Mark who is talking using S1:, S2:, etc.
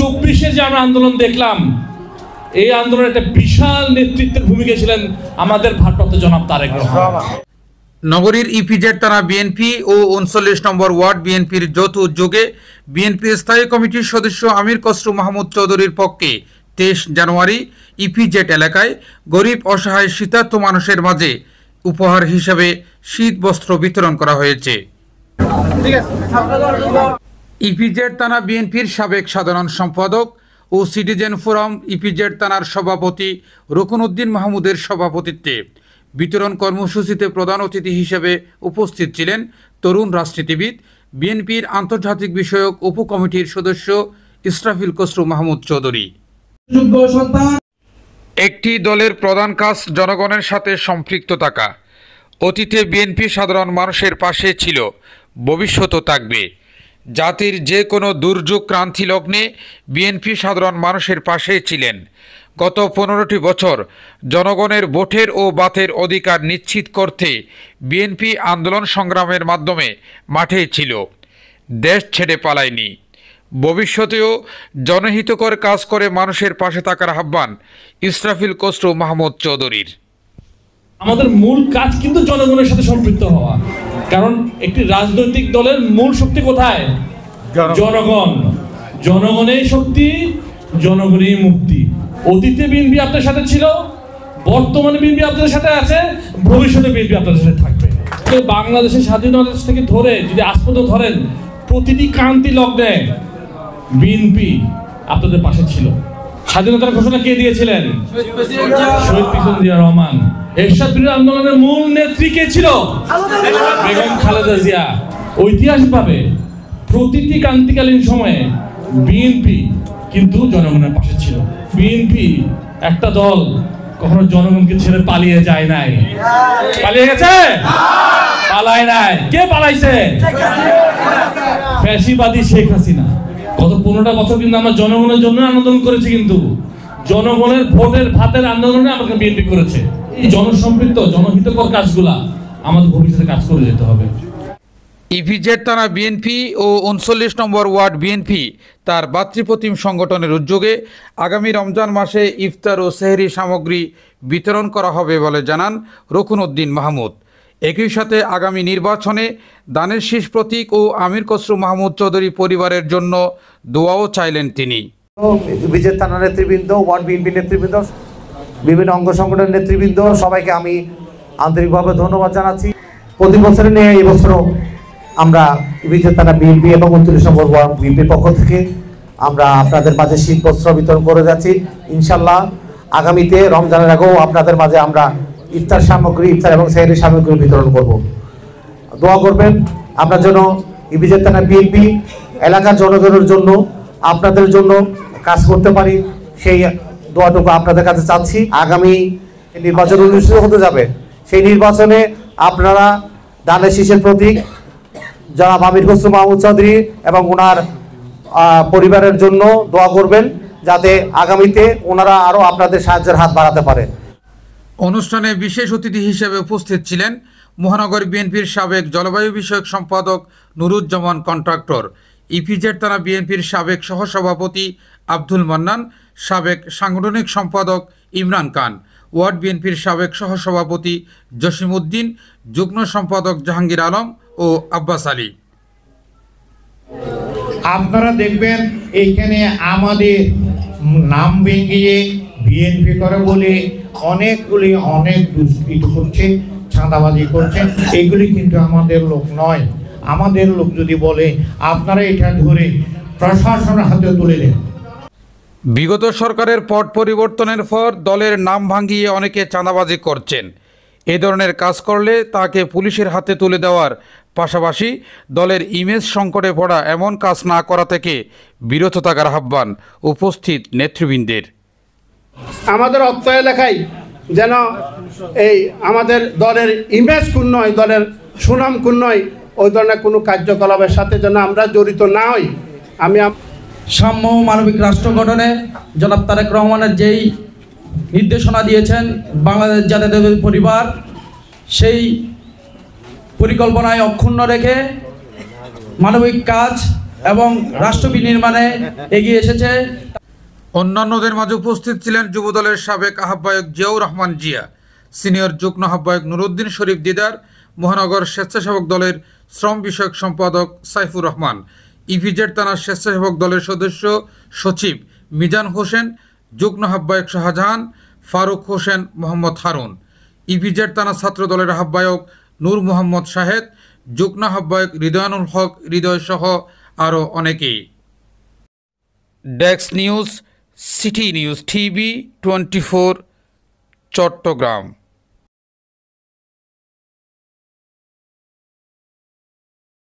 S1: 24-এ যে আমরা আন্দোলন দেখলাম, এই আন্দোলনের একটা বিশাল নেতৃত্বের ভূমিকা ছিলেন আমাদের ভারপ্রাপ্ত জনাব তারেক রহমান।
S2: নগরীর ইপিজেড থানা বিএনপি ও 39 নম্বর ওয়ার্ড বিএনপির যৌথ উদ্যোগে বিএনপির স্থায়ী কমিটির সদস্য আমির খসরু মাহমুদ চৌধুরীর পক্ষে 23 জানুয়ারি ইপিজেড এলাকায় গরিব অসহায় শীতার্থ মানুষের মাঝে উপহার হিসেবে শীত বস্ত্র বিতরণ করা হয়েছে। ইপিজেড থানা বিএনপির সাবেক সাধারণ সম্পাদক ও সিটিজেন ফোরাম ইপিজেড থানার সভাপতি রুকনউদ্দিন মাহমুদের সভাপতিত্বে বিতরণ কর্মসূচিতে প্রধান অতিথি হিসেবে উপস্থিত ছিলেন তরুণ রাজনীতিবিদ, বিএনপির আন্তর্জাতিক বিষয়ক উপকমিটির সদস্য ইসরাফিল খসরু মাহমুদ চৌধুরী। একটি দলের প্রধান কাজ জনগণের সাথে সম্পৃক্ত থাকা। অতীতে বিএনপি সাধারণ মানুষের পাশে ছিল, ভবিষ্যতও থাকবে। জাতির যে কোনো দুর্যোগ ক্রান্তি লগ্নে বিএনপি সাধারণ মানুষের পাশে ছিলেন। গত 15টি বছর জনগণের ভোটের ও বাতের অধিকার নিশ্চিত করতে বিএনপি আন্দোলন সংগ্রামের মাধ্যমে মাঠে ছিল, দেশ ছেড়ে পালায়নি। ভবিষ্যতেও জনহিতকর কাজ করে মানুষের পাশে থাকার আহ্বান ইসরাফিল খসরু মাহমুদ চৌধুরীর।
S1: আমাদের মূল কাজ কিন্তু জনগণের সাথে সম্পৃক্ত হওয়া, কারণ একটি রাজনৈতিক দলের মূল শক্তি কোথায়? জনগণ। জনগণের শক্তি, জনগণের মুক্তি। অতীতে বিএনপি আপনার সাথে ছিল, বর্তমানে বিএনপি আপনাদের সাথে আছে, ভবিষ্যতে বিএনপি আপনাদের সাথে থাকবে। বাংলাদেশের স্বাধীনতা থেকে ধরে যদি আজ পর্যন্ত ধরেন, প্রতিটি ক্রান্তি লগ্নে বিএনপি আপনাদের পাশে ছিল। স্বাধীনতার ঘোষণা কে দিয়েছিলেন? শহীদ প্রেসিডেন্ট জিয়া রহমান। এরশাদ বিরোধী আন্দোলনের মূল নেত্রী কে ছিল? বেগম খালেদা জিয়া। ঐতিহাসিকভাবে প্রতিটি ক্রান্তিকালীন সময়ে বিএনপি কিন্তু জনগণের পাশে ছিল। বিএনপি একটা দল কখনো জনগণকে ছেড়ে পালিয়ে যায় নাই। পালিয়ে গেছে? পালায় নাই। কে পালাইছে? ফ্যাসিবাদী শেখ হাসিনা। গত 15টা বছর কিন্তু আমরা জনগণের জন্য আন্দোলন করেছি, কিন্তু জনগণের ভোটের ভাতের আন্দোলনে আমাকে বিএনপি করেছে। এই জনসম্পৃক্ত জনহিতকর কাজগুলা আমাদের ভবিষ্যতে কাজ করে যেতে হবে।
S2: ইপিজেড থানা বিএনপি ও 39 নম্বর ওয়ার্ড বিএনপি তার ভাতৃপ্রতিম সংগঠনের উদ্যোগে আগামী রমজান মাসে ইফতার ও সেহরি সামগ্রী বিতরণ করা হবে বলে জানান রুকনউদ্দিন মাহমুদ। একই সাথে আগামী নির্বাচনে দানের শীষ প্রতীক ও আমির খসরু মাহমুদ চৌধুরী পরিবারের জন্য দোয়াও চাইলেন তিনি।
S3: ইপিজেড থানা নেতৃবৃন্দ, ওয়ার্ড বিএনপি নেতৃবৃন্দ, বিভিন্ন অঙ্গ সংগঠনের নেতৃবৃন্দ, সবাইকে আমি আন্তরিকভাবে ধন্যবাদ জানাচ্ছি। প্রতি বছরে নিয়ে এই বছরও আমরা ইপিজেড থানা বিএনপি এবং 39 নম্বর ওয়ার্ড বিএনপির পক্ষ থেকে আমরা আপনাদের মাঝে শীত বস্ত্র বিতরণ করে যাচ্ছি। ইনশাল্লাহ আগামীতে রমজানের আগেও আপনাদের মাঝে আমরা ইফতার সামগ্রী, ইফতার এবং সেহরি সামগ্রী বিতরণ করব। দোয়া করবেন আপনার জন্য। ইপিজেড থানা বিএনপি এলাকার জনগণের জন্য, আপনাদের জন্য কাজ করতে পারি, সেই দোয়াটুকু আপনাদের কাছে চাচ্ছি। আগামী নির্বাচন অনুষ্ঠিত হতে যাবে, সেই নির্বাচনে আপনারা দানের শীষের প্রতীক জনাব আমির খসরু মাহমুদ চৌধুরী এবং ওনার পরিবারের জন্য দোয়া করবেন, যাতে আগামীতে ওনারা আরও আপনাদের সাহায্যের হাত বাড়াতে পারে।
S2: অনুষ্ঠানে বিশেষ অতিথি হিসেবে উপস্থিত ছিলেন মহানগর বিএনপির সাবেক জলবায়ু বিষয়ক সম্পাদক নুরুজ্জামান কন্ট্রাক্টর, ইপিজেড থানা বিএনপির সাবেক সহসভাপতি আব্দুল মান্নান, সাবেক সাংগঠনিক সম্পাদক ইমরান খান, ওয়ার্ড বিএনপির সাবেক সহসভাপতি জসিমউদ্দিন, যুগ্ম সম্পাদক জাহাঙ্গীর আলম ও আব্বাস আলী।
S4: আপনারা দেখবেন এইখানে আমাদের নাম ভেঙিয়ে বিএনপি করে বলে অনেকগুলি অনেক দুষ্কৃতি করছে, চাঁদাবাজি করছে। এইগুলি কিন্তু আমাদের লোক নয়। আমাদের লোক যদি বলে আপনারা এটা ধরে প্রশাসনের হাতে তুলে দেন।
S2: বিগত সরকারের পট পরিবর্তনের পর দলের নাম ভাঙিয়ে অনেকে চাঁদাবাজি করছেন। এ ধরনের কাজ করলে তাকে পুলিশের হাতে তুলে দেওয়ার পাশাপাশি দলের ইমেজ সংকটে পড়া এমন কাজ না করা থেকে বিরত থাকার আহ্বান উপস্থিত নেতৃবৃন্দের।
S5: আমাদের অত্র এলাকায় যেন এই আমাদের দলের ইমেজ ক্ষুণ্ণ হয়, দলের সুনাম ক্ষুণ্ণ হয়, ওই ধরনের কোনো কার্যকলাপের সাথে যেন আমরা জড়িত না হই। আমি
S6: সাম্য মানবিক রাষ্ট্র গঠনে জনাব তারেক রহমানের যেই নির্দেশনা দিয়েছেন বাংলাদেশ জাতীয়তাবাদী পরিবার, সেই পরিকল্পনায় অক্ষুণ্ণ রেখে মানবিক কাজ এবং রাষ্ট্র বিনির্মাণে এগিয়ে এসেছে।
S2: অন্যান্যদের মাঝে উপস্থিত ছিলেন যুবদলের সাবেক আহ্বায়ক জিয়াউর রহমান জিয়া, সিনিয়র যুগ্ম আহ্বায়ক নুরুদ্দিন শরীফ দিদার, মহানগর স্বেচ্ছাসেবক দলের শ্রম বিষয়ক সম্পাদক সাইফুর রহমান, ইপিজেড থানা স্বেচ্ছাসেবক দলের সদস্য সচিব মিজান হোসেন, যুগ্ম আহ্বায়ক শাহজাহান, ফারুক হোসেন, মোহাম্মদ হারুন, ইপিজেড থানা ছাত্র দলের আহ্বায়ক নূর মোহাম্মদ শাহেদ, যুগ্ম আহ্বায়ক হৃদয়ানুল হক হৃদয় সহ আরও অনেকেই। Desk news, city news TV 24, Chittagong.